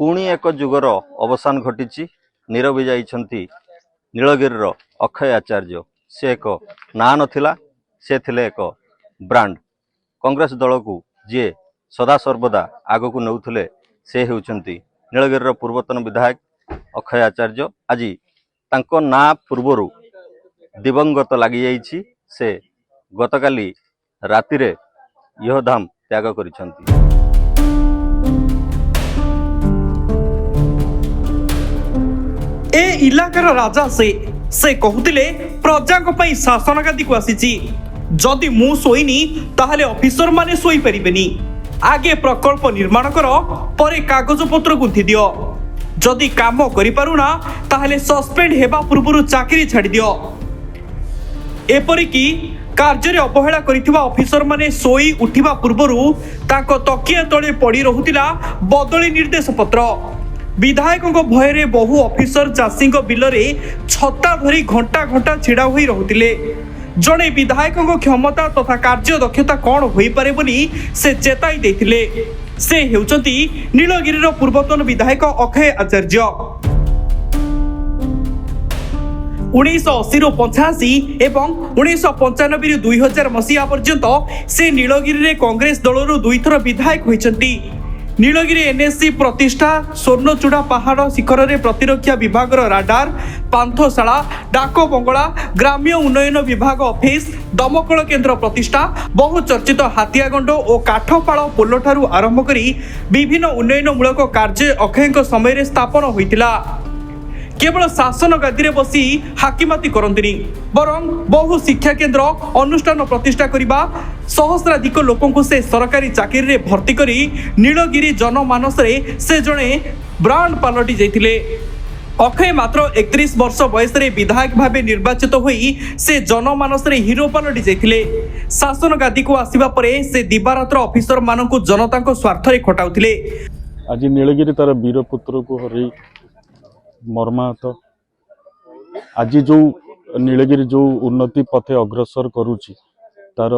पुणी एक जुगर अवसान घटी नीरवी जाइछंती नीलगिरी अक्षय आचार्य। से एक ना नथिला, से थिले एक ब्रांड। कांग्रेस दल को जी सदा सर्वदा आग को नौथिले से हेउछंती नीलगिरी पूर्वतन विधायक अक्षय आचार्य। आज तांको ना पूर्वरु दिवंगत लगी जाइछि। से गतकाली रातिरे यह धाम त्याग करिछंती। ए इलाकार राजा से कहूतिले प्रजा शासन गादी को आसी जदि मु सोईनी ताहले ऑफिसर माने सोई परिबेनी। आगे प्रकल्प निर्माण कर परे कागज पत्र गुंथि दियो। जदि काम करि पारुना ताहले सस्पेंड हेबा पूर्वरु चाकरी छाड़ी दियो। एपरिकी कार्य अवहेला करिथिबा ऑफिसर माने सोई उठिबा पूर्वरु ताको तकिया तळे पड़ी रहुतिला बदली निर्देश पत्र। विधायकों भୟରେ बहु ऑफिसर चाषी बिलरे छता धरी घंटा घंटा छिड़ा होई रहुतिले। जड़े विधायकों क्षमता तथा कार्य दक्षता कौन होई पारे बोली से चेताई देथिले। से हेउचंती नीलगिरीर पूर्वतन विधायक अक्षय आचार्य। 1980 रु 85 एवं 1995 रु 2000 मसीहा पर्यंत से नीलगिरी रे कांग्रेस दलरू दुईथर विधायक होइचंती। नीलगिरी एनएससी प्रतिष्ठा, स्वर्णचूड़ा पहाड़ शिखर रे प्रतिरक्षा विभाग राडार, पांथशाला, डाक बंगला, ग्राम्य उन्नयन विभाग ऑफिस, दमकल केन्द्र प्रतिष्ठा, बहुचर्चित हाथियागंड और काठपाड़ पोल ठारू आरंभ करी विभिन्न उन्नयनमूलक कार्य अक्षय समय स्थापन होइतिला। केवल शासन गादी बसी हाकिमाती करंतिनी बरं बहु शिक्षा केन्द्र अनुष्ठान प्रतिष्ठा करिबा, सहस्राधिक लोकंकु से सरकारी चाकरी रे भर्ती करी नीलगिरी जनमानस रे से जणे ब्रांड पलटि जाइतिले। अक्षय मात्र 31 वर्ष बयस रे विधायक भावे निर्वाचित होई से जनमानस रे हीरो पलटि जाइतिले। शासन गादी को आसीबा परे से दिबारात्र ऑफिसर मानकु जनता को स्वार्थ रे खटाउतिले। आज नीलगिरी तार वीर पुत्र को हरई मर्माहत। आज जो नीलगिरी जो उन्नति पथे अग्रसर करुची तार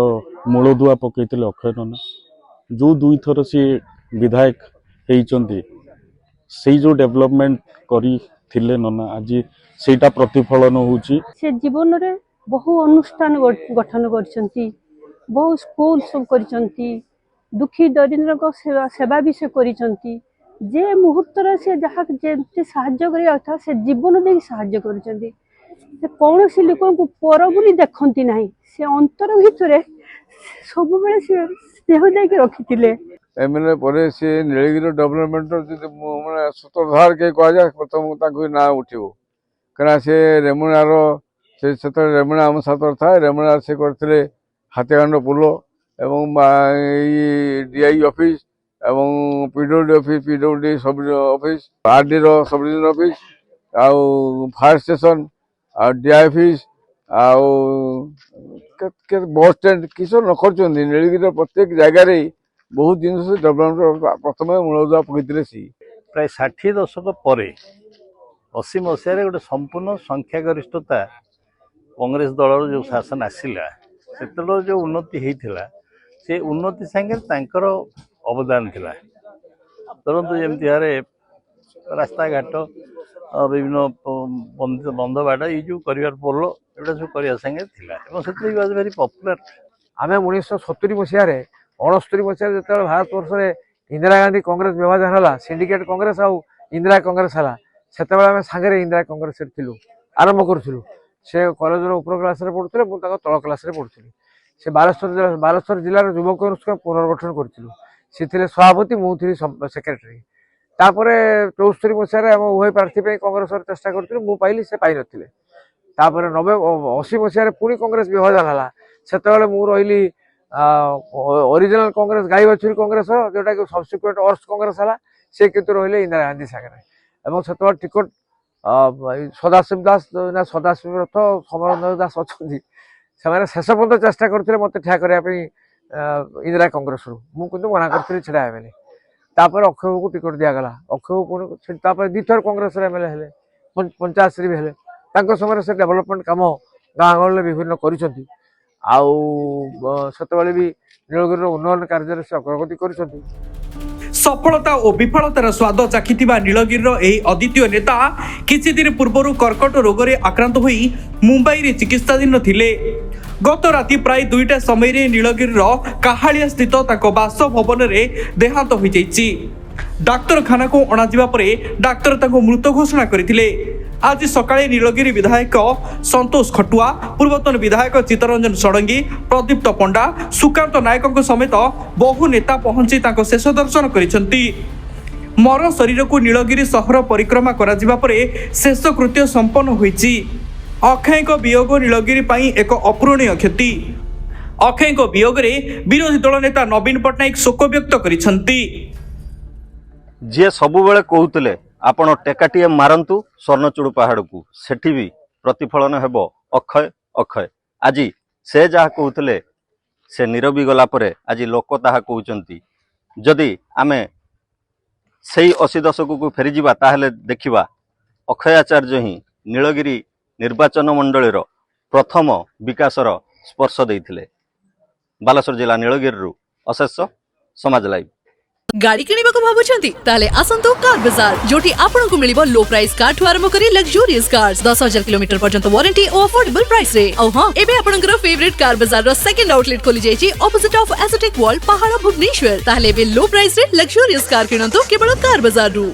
मूलदुआ पकईते अक्षय नना। जो दुई थर सी विधायक होती से जो डेवलपमेंट करी थिले नना आज सेटा प्रतिफलन होची। से जीवन रे बहु अनुष्ठान गठन करछंती, बहु स्कूल सब करछंती, दुखी दरिद्र को सेवा भी से करछंती। जे मुहूर्त से जहाँ जमी साहाय्य कर से जीवन दे साहाय्य करछंती। से कौन सी लोक को पर बोली देखती ना, से अंतर भितर सब बेले से स्नेह देके रखिथिले। एमएलए पर से नीलगिरी डेवलपमेंट माने सूत्रधार के कह जाए प्रथम ताको ना उठिबो कना से रेमुनार से रेमुना आम सातर था। रेमुना से करथिले हाथियागंड पुल एवं डीआई ऑफिस एवं पीडब्ल्यूडी ऑफिस, पीडब्ल्यूडी सब ऑफिस, आरडी रो सब डिविजन ऑफिस, आउ फायर स्टेशन, आ डीआई ऑफिस, आउ के बस स्टैंड किसो न करछन। नीलगिरी प्रत्येक जगह रे बहुत दिन से डेवलपमेंट प्रथम मूलदुआ पकईते। सी प्राय 60 दशक पर 80 मसीह गोटे संपूर्ण संख्यागरिष्ठता कांग्रेस दल जो शासन आसला से जो उन्नति होता से उन्नति सांगे तांकर अवदान थिला। तुरंत जमती रास्ता घाट विभिन्न बंध बाट ये जो कर पोल एटा सब करने सांगे से वेरी पपुलर। आम 1970 मसीह 69 मसीह जो भारत वर्ष में इंदिरा गांधी कांग्रेस विभाजन है, सिंडिकेट कांग्रेस आउ इंदिरा कांग्रेस है, से सांगे इंदिरा कांग्रेस आरंभ करूँ। से कॉलेज उपर क्लास पढ़ुते मुझे तल क्लास पढ़ुली। से बालेश्वर जिलार युवक पुनर्गठन करूँ। से सभापति मुझे सेक्रेटरी। तापर 74 मसीह उभय प्रार्थी कांग्रेस चेष्टा करूँ, मु पाइली से पाई नथिले। तापर 80 मसीह पुणी कांग्रेस विभाजन है, से मु रही ओरिजिनल कांग्रेस गाई बाछुरी कांग्रेस जोटा कि सब्सिक्वेंट वर्ष कांग्रेस है, से किंतु रही इंदिरा गांधी सागर। से टिकट सदाशिव दास ना सदाशिव रथ समरेन्द्र दास अच्छा से शेष पर्यटन चेष्टा करते मत ठिया करने इंदिरा कांग्रेस मुझे मना करी छड़ा एमएलए। तापर अक्षय को टिकट दिगला। अक्षय पुणी दुईथर कांग्रेस एमएलए हेले, 85 भी हेले। समय से डेवलपमेंट कम गाँ गहली विभिन्न कर भी नीलगिरी उन्नयन कार्य से अग्रगति कर। सफलता और विफलतार स्वाद चाखिथिबा नीलगिरिर एही अद्वितीय नेता किछि दिन पूर्व कर्कट रोग रे आक्रांत होई मुंबई रे चिकित्साधीन थिले। गत राति प्राय 2टा समय रे नीलगिरिर काहालिया स्थित ताको बासभवन रे देहांत होई जाइछि। डाक्तरखाना को अणाजिबा परे डाक्तर ताको मृत घोषणा करथिले। आज सकाळे नीलगिरी विधायक संतोष खटुआ, पूर्वतन विधायक चित्तरंजन षडंगी, प्रदीप्त पंडा, सुकांत नायक समेत बहु नेता पहुंची ताको शेष दर्शन करिसेंती। मर शरीर को नीलगिरी सहर परिक्रमा कराजिबा परे शेष कृत्य संपन्न होईछि। अक्षयक वियोग नीलगिरी पाई एक अपूरणीय क्षति। अक्षयक वियोग रे विरोधी दल नेता नवीन पट्टनायक शोक व्यक्त करिसेंती। जी सबुबले कहते आपण टेकाटीए मारंतु स्वर्णचूड़ पहाड़ को सेठी भी प्रतिफलन हेबो अक्षय अक्षय। आज से जहाँ कहते से नीरवी गला परे आज लोक ताहा कहउचंती। जदि आमे सही 80 दशक को फेरीजिबा ताहेले देखिबा अक्षय आचार्य ही नीलगिरी निर्वाचन मंडलीर प्रथम विकासर स्पर्श देइथिले। बालेश्वर जिला नीलगिरी अशेष समाज लाइव। गाड़ी किଣିବାକୁ ଭାବୁଛନ୍ତି ତାହେଲେ ଆସନ୍ତୁ କାର ବାजार जोटी आपनको मिलिबो लो प्राइस कार ठु आरंभ करी लग्जरियस कार्स 10000 किलोमीटर पर्यंत वारंटी और अफोर्डेबल प्राइस रे। औ हां एबे आपनकर फेवरेट कार बाजार रो सेकंड आउटलेट खोली जायछि ऑपोजिट ऑफ एस्थेटिक वर्ल्ड पहाड़ भुवनेश्वर। ताहले एबे लो प्राइस रे लग्जरियस कार किणंतु केवल कार बाजार रु।